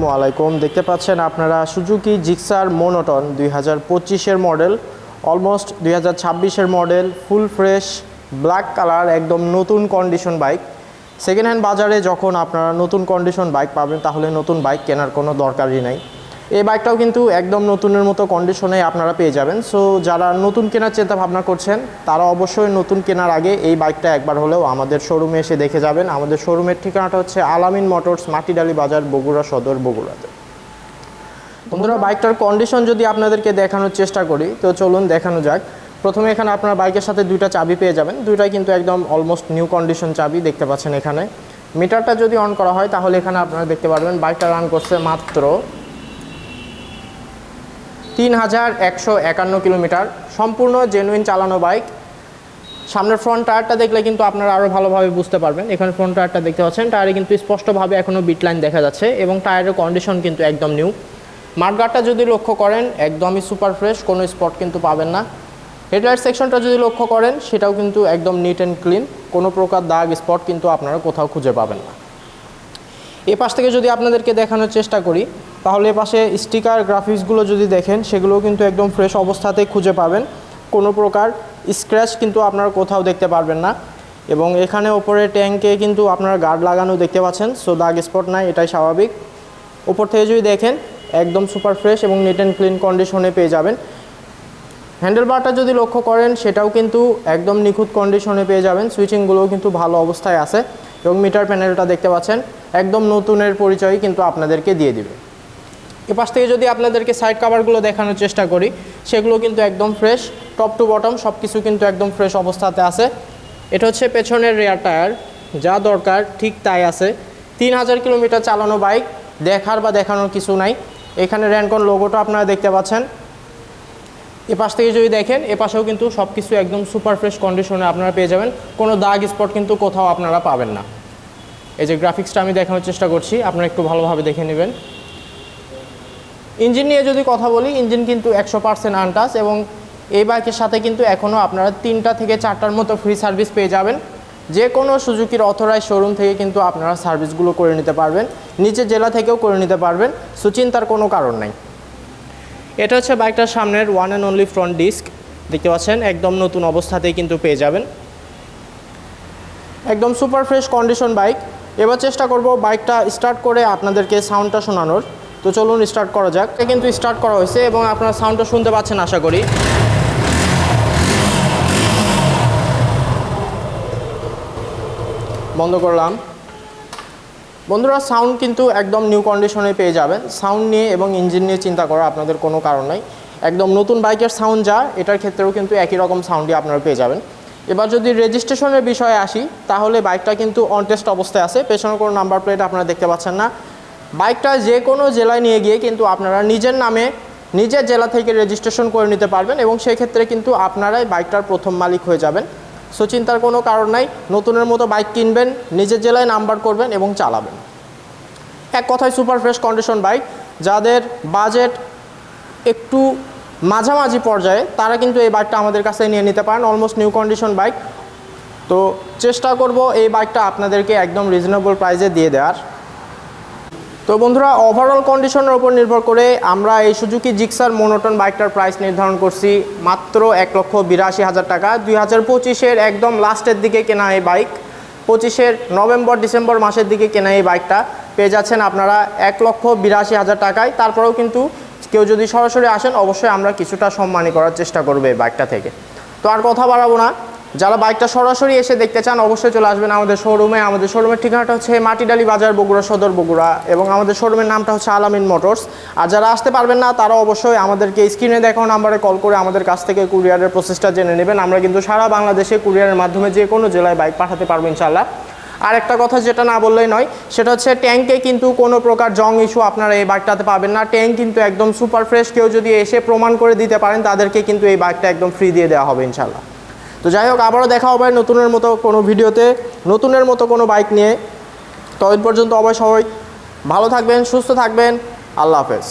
আসসালামু আলাইকুম। দেখতে পাচ্ছেন আপনারা সুজুকি জিক্সার মোনোটন 2025-এর মডেল, অলমোস্ট 2026-এর model, full fresh black colour, একদম নতুন কন্ডিশন বাইক। সেকেন্ড হ্যান্ড বাজারে যখন আপনারা নতুন কন্ডিশন বাইক পাবেন তাহলে নতুন বাইক কেনার কোনো দরকারই নাই। এই বাইকটাও কিন্তু একদম নতুনের মতো কন্ডিশনে আপনারা পেয়ে যাবেন। সো যারা নতুন কেনার চিন্তা ভাবনা করছেন তারা অবশ্যই নতুন কেনার আগে এই বাইকটা একবার হলেও আমাদের শোরুমে এসে দেখে যাবেন। আমাদের শোরুমের ঠিকানাটা হচ্ছে আলামিন মোটরস, মাটিডালি বাজার, বগুড়া সদর, বগুড়াতে। বন্ধুরা, বাইকটার কন্ডিশন যদি আপনাদেরকে দেখানোর চেষ্টা করি তো চলুন দেখানো যাক। প্রথমে এখানে আপনার বাইকের সাথে দুইটা চাবি পেয়ে যাবেন, দুইটাই কিন্তু একদম অলমোস্ট নিউ কন্ডিশন চাবি দেখতে পাচ্ছেন। এখানে মিটারটা যদি অন করা হয় তাহলে এখানে আপনারা দেখতে পারবেন বাইকটা রান করছে মাত্র 3151 কিলোমিটার, সম্পূর্ণ জেনুইন চালানো বাইক। সামনের ফ্রন্ট টায়ারটা দেখলে কিন্তু আপনারা আরও ভালোভাবে বুঝতে পারবেন। এখানে ফ্রন্ট টায়ারটা দেখতে পাচ্ছেন, টায়ারে কিন্তু স্পষ্টভাবে এখনও বিট লাইন দেখা যাচ্ছে এবং টায়ারের কন্ডিশন কিন্তু একদম নিউ। মাঠগার্ডটা যদি লক্ষ্য করেন একদমই সুপার ফ্রেশ, কোনো স্পট কিন্তু পাবেন না। হেডলাইট সেকশনটা যদি লক্ষ্য করেন সেটাও কিন্তু একদম নিট অ্যান্ড ক্লিন, কোনো প্রকার দাগ স্পট কিন্তু আপনারা কোথাও খুঁজে পাবেন না। এ পাশ থেকে যদি আপনাদেরকে দেখানোর চেষ্টা করি তাহলে এ পাশে স্টিকার গ্রাফিক্সগুলো যদি দেখেন সেগুলোও কিন্তু একদম ফ্রেশ অবস্থাতেই খুঁজে পাবেন, কোনো প্রকার স্ক্র্যাচ কিন্তু আপনারা কোথাও দেখতে পারবেন না। এবং এখানে ওপরে ট্যাঙ্কে কিন্তু আপনারা গার্ড লাগানো দেখতে পাচ্ছেন, সো দাগ স্পট নাই, এটাই স্বাভাবিক। ওপর থেকে যদি দেখেন একদম সুপার ফ্রেশ এবং নিট অ্যান্ড ক্লিন কন্ডিশনে পেয়ে যাবেন। হ্যান্ডেলবারটা যদি লক্ষ্য করেন সেটাও কিন্তু একদম নিখুঁত কন্ডিশনে পেয়ে যাবেন, সুইচিংগুলোও কিন্তু ভালো অবস্থায় আছে এবং মিটার প্যানেলটা দেখতে পাচ্ছেন একদম নতুনের পরিচয় কিন্তু আপনাদেরকে দিয়ে দিবে। এপাশ থেকে যদি আপনাদেরকে সাইড কাভারগুলো দেখানোর চেষ্টা করি সেগুলো কিন্তু একদম ফ্রেশ, টপ টু বটম সব কিছু কিন্তু একদম ফ্রেশ অবস্থাতে আছে। এটা হচ্ছে পেছনের রেয়ার টায়ার, যা দরকার ঠিক তাই আছে। 3000 কিলোমিটার চালানো বাইক, দেখার বা দেখানোর কিছু নাই। এখানে র্যানকন লোগোটা আপনারা দেখতে পাচ্ছেন। এপাশ থেকে যদি দেখেন এপাশেও কিন্তু সব কিছু একদম সুপার ফ্রেশ কন্ডিশনে আপনারা পেয়ে যাবেন, কোনো দাগ স্পট কিন্তু কোথাও আপনারা পাবেন না। এই যে গ্রাফিক্সটা আমি দেখানোর চেষ্টা করছি, আপনারা একটু ভালোভাবে দেখে নেবেন। ইঞ্জিন নিয়ে যদি কথা বলি, ইঞ্জিন কিন্তু 100% আনটাচ এবং এই বাইকের সাথে কিন্তু এখনও আপনারা 3টা থেকে 4টার মতো ফ্রি সার্ভিস পেয়ে যাবেন। যে কোনো সুজুকির অথরাইজ শোরুম থেকে কিন্তু আপনারা সার্ভিসগুলো করে নিতে পারবেন, নিচের জেলা থেকেও করে নিতে পারবেন, সো চিন্তার কোনো কারণ নাই। এটা হচ্ছে বাইকটার সামনের one and only front disc, দেখতে পাচ্ছেন একদম নতুন অবস্থাতেই কিন্তু পেয়ে যাবেন, একদম সুপার ফ্রেশ কন্ডিশন বাইক। এবার চেষ্টা করব বাইকটা স্টার্ট করে আপনাদেরকে সাউন্ডটা শোনানোর, তো চলুন স্টার্ট করা যাক। এটা কিন্তু স্টার্ট করা হয়েছে এবং আপনারা সাউন্ডটা শুনতে পাচ্ছেন আশা করি। বন্ধ করলাম। বন্ধুরা, সাউন্ড কিন্তু একদম নিউ কন্ডিশনে পেয়ে যাবেন। সাউন্ড নিয়ে এবং ইঞ্জিন নিয়ে চিন্তা করা আপনাদের কোনো কারণ নাই, একদম নতুন বাইকের সাউন্ড যা, এটার ক্ষেত্রেও কিন্তু একই রকম সাউন্ডই আপনারা পেয়ে যাবেন। এবার যদি রেজিস্ট্রেশনের বিষয়ে আসি তাহলে বাইকটা কিন্তু অন টেস্ট অবস্থায় আছে, পেছনে কোনো নাম্বার প্লেট আপনারা দেখতে পাচ্ছেন না। বাইকটা যে কোনো জেলায় নিয়ে গিয়ে কিন্তু আপনারা নিজের নামে নিজের জেলা থেকে রেজিস্ট্রেশন করে নিতে পারবেন এবং সেক্ষেত্রে কিন্তু আপনারাই বাইকটার প্রথম মালিক হয়ে যাবেন। সো চিন্তার কোনো কারণ নাই, নতুনের মতো বাইক কিনবেন, নিজের জেলায় নাম্বার করবেন এবং চালাবেন। এক কথায় সুপার ফ্রেশ কন্ডিশন বাইক। যাদের বাজেট একটু মাঝামাঝি পর্যায়ে তারা কিন্তু এই বাইকটা আমাদের কাছে নিয়ে নিতে পারেন, অলমোস্ট নিউ কন্ডিশন বাইক। তো চেষ্টা করব এই বাইকটা আপনাদেরকে একদম রিজনেবল প্রাইসে দিয়ে দেওয়ার। তো বন্ধুরা, ওভারঅল কন্ডিশনের উপর নির্ভর করে আমরা এই সুজুকি জিক্সার মোনোটন বাইকটার প্রাইস নির্ধারণ করছি মাত্র 1,82,000 টাকা। 2025-এর একদম লাস্টের দিকে কেনা এই বাইক, 25-এর নভেম্বর ডিসেম্বর মাসের দিকে কেনা এই বাইকটা পেয়ে যাচ্ছেন আপনারা 1,82,000 টাকায়। তারপরেও কিন্তু কেউ যদি সরাসরি আসেন অবশ্যই আমরা কিছুটা সম্মানী করার চেষ্টা করবো এই বাইকটা থেকে। তো আর কথা বাড়াবো না, যারা বাইকটা সরাসরি এসে দেখতে চান অবশ্যই চলে আসবেন আমাদের শোরুমে। আমাদের শোরুমের ঠিকানাটা হচ্ছে মাটিডালি বাজার, বগুড়া সদর, বগুড়া, এবং আমাদের শোরুমের নামটা হচ্ছে আলামিন মোটরস। আর যারা আসতে পারবেন না তারা অবশ্যই আমাদেরকে স্ক্রিনে দেখানো নাম্বারে কল করে আমাদের কাছ থেকে কুরিয়ারের প্রসেসটা জেনে নেবেন। আমরা কিন্তু সারা বাংলাদেশে কুরিয়ারের মাধ্যমে যে কোনো জেলায় বাইক পাঠাতে পারবো ইনশাল্লাহ। আর একটা কথা যেটা না বললেই নয়, সেটা হচ্ছে ট্যাঙ্কে কিন্তু কোনো প্রকার জং ইস্যু আপনারা এই বাইকটাতে পাবেন না। ট্যাঙ্ক কিন্তু একদম সুপার ফ্রেশ, কেউ যদি এসে প্রমাণ করে দিতে পারেন তাদেরকে কিন্তু এই বাইকটা একদম ফ্রি দিয়ে দেওয়া হবে ইনশাল্লাহ। তো যাই হোক, আবারও দেখা হবে নতুনের মতো কোনো ভিডিওতে, নতুনের মতো কোনো বাইক নিয়ে। ততদিন পর্যন্ত সবাই ভালো থাকবেন, সুস্থ থাকবেন। আল্লাহ হাফেজ।